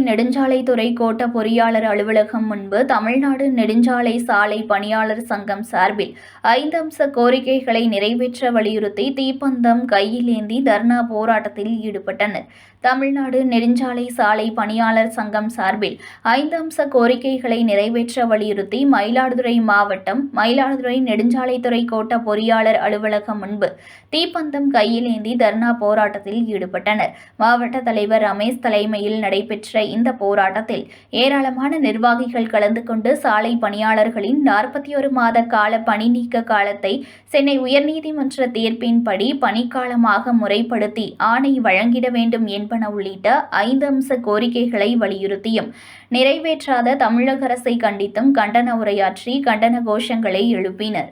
நெடுஞ்சாலைத்துறை கோட்ட பொறியாளர் அலுவலகம் முன்பு தமிழ்நாடு நெடுஞ்சாலை சாலை பணியாளர் சங்கம் சார்பில் 5 அம்ச கோரிக்கைகளை நிறைவேற்ற வலியுறுத்தி தீப்பந்தம் கையில் ஏந்தி தர்ணா போராட்டத்தில் ஈடுபட்டனர். தமிழ்நாடு நெடுஞ்சாலை சாலை பணியாளர் சங்கம் சார்பில் 5 அம்ச கோரிக்கைகளை நிறைவேற்ற வலியுறுத்தி மயிலாடுதுறை மாவட்டம் மயிலாடுதுறை நெடுஞ்சாலைத்துறை கோட்ட பொறியாளர் அலுவலகம் முன்பு தீப்பந்தம் கையில் ஏந்தி தர்ணா போராட்டத்தில் ஈடுபட்டனர். மாவட்ட தலைவர் ரமேஷ் தலைமையில் நடைபெற்ற இந்த போராட்டத்தில் ஏராளமான நிர்வாகிகள் கலந்து கொண்டு சாலை பணியாளர்களின் 41 மாத கால பணி நீக்க காலத்தை சென்னை உயர்நீதிமன்ற தீர்ப்பின்படி பணிக்காலமாக முறைப்படுத்தி ஆணை வழங்கிட வேண்டும் என்பன உள்ளிட்ட 5 அம்ச கோரிக்கைகளை வலியுறுத்தியும் நிறைவேற்றாத தமிழக அரசை கண்டித்தும் கண்டன உரையாற்றி கண்டன கோஷங்களை எழுப்பினர்.